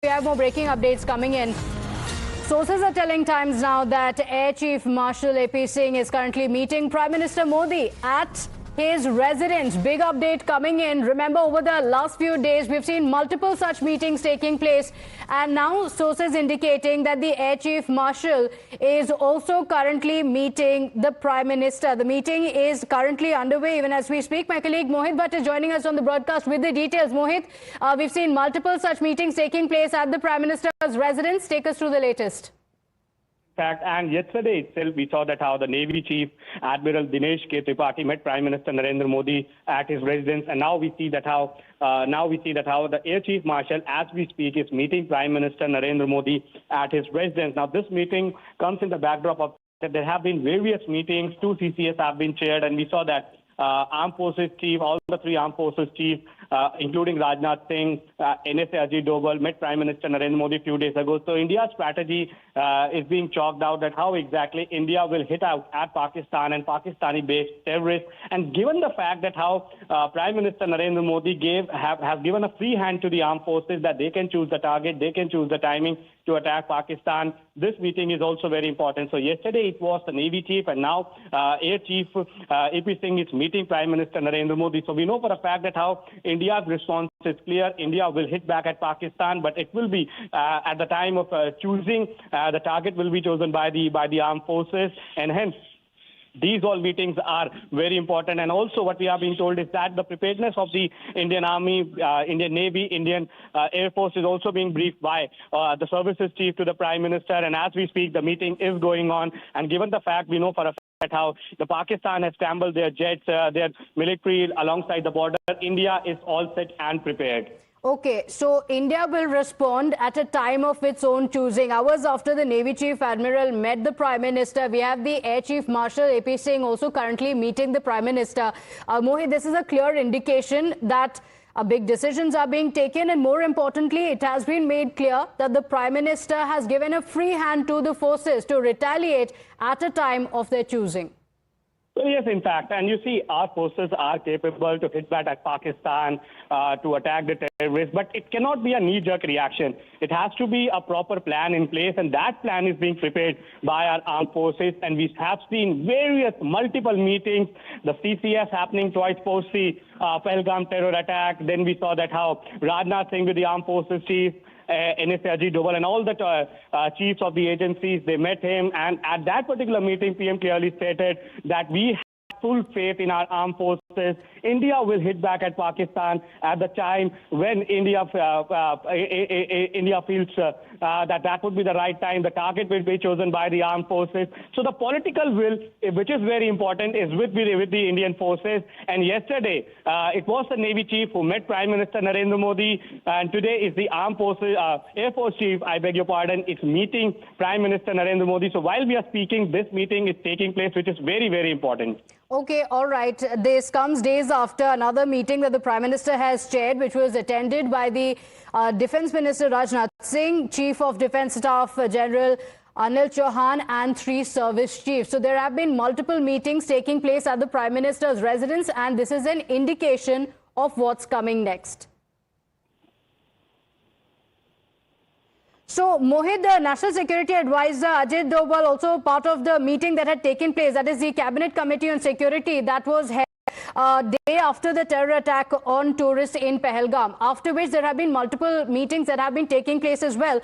We have more breaking updates coming in. Sources are telling Times now that Air Chief Marshal AP Singh is currently meeting Prime Minister Modi at his residence. Big update coming in. Remember, over the last few days, we've seen multiple such meetings taking place. And now sources indicating that the Air Chief Marshal is also currently meeting the Prime Minister. The meeting is currently underway even as we speak. My colleague Mohit Bhatt is joining us on the broadcast with the details. Mohit, we've seen multiple such meetings taking place at the Prime Minister's residence. Take us through the latest. Fact, and yesterday itself we saw that how the Navy Chief Admiral Dinesh K. Tripathi met Prime Minister Narendra Modi at his residence, and now we see that how the Air Chief Marshal, as we speak, is meeting Prime Minister Narendra Modi at his residence. Now this meeting comes in the backdrop of that there have been various meetings. 2 CCS have been chaired, and we saw that Armed Forces Chief, all the 3 Armed Forces Chiefs, including Rajnath Singh, NSA Ajit Doval, met Prime Minister Narendra Modi a few days ago. So India's strategy is being chalked out at how exactly India will hit out at Pakistan and Pakistani-based terrorists. And given the fact that how Prime Minister Narendra Modi have given a free hand to the armed forces that they can choose the target, they can choose the timing to attack Pakistan, this meeting is also very important. So yesterday it was the Navy Chief, and now Air Chief AP Singh is meeting Prime Minister Narendra Modi. So we know for a fact that how India's response is clear. India will hit back at Pakistan, but it will be at the time of choosing the target will be chosen by the armed forces, and hence these all meetings are very important. And also what we are being told is that the preparedness of the Indian Army, Indian Navy, Indian Air Force is also being briefed by the services chief to the Prime Minister. And as we speak, the meeting is going on. And given the fact, we know for a fact how the Pakistan has scrambled their jets, their military alongside the border, India is all set and prepared. Okay, so India will respond at a time of its own choosing. Hours after the Navy Chief Admiral met the Prime Minister, we have the Air Chief Marshal AP Singh also currently meeting the Prime Minister. Mohit, this is a clear indication that big decisions are being taken, and more importantly, it has been made clear that the Prime Minister has given a free hand to the forces to retaliate at a time of their choosing. So yes, in fact, and you see our forces are capable to hit back at Pakistan, to attack the terrorists, but it cannot be a knee-jerk reaction. It has to be a proper plan in place, and that plan is being prepared by our armed forces. And we have seen multiple meetings, the CCS happening twice post the Pahalgam terror attack. Then we saw that how Rajnath Singh with the armed forces chief, NSA Ajit Doval, and all the chiefs of the agencies, they met him. And at that particular meeting, PM clearly stated that we have full faith in our armed forces. India will hit back at Pakistan at the time when India feels that would be the right time. The target will be chosen by the armed forces. So the political will, which is very important, is with the Indian forces. And yesterday, it was the Navy Chief who met Prime Minister Narendra Modi, and today is the Armed Forces Air Force Chief, I beg your pardon, is meeting Prime Minister Narendra Modi. So while we are speaking, this meeting is taking place, which is very, very important. Okay, all right. This comes days after another meeting that the Prime Minister has chaired, which was attended by the Defence Minister Rajnath Singh, Chief of Defence Staff General Anil Chauhan, and 3 service chiefs. So there have been multiple meetings taking place at the Prime Minister's residence, and this is an indication of what's coming next. So, Mohit, the National Security Advisor Ajit Doval, also part of the meeting that had taken place, that is the Cabinet Committee on Security, that was held day after the terror attack on tourists in Pahalgam, after which there have been multiple meetings that have been taking place as well.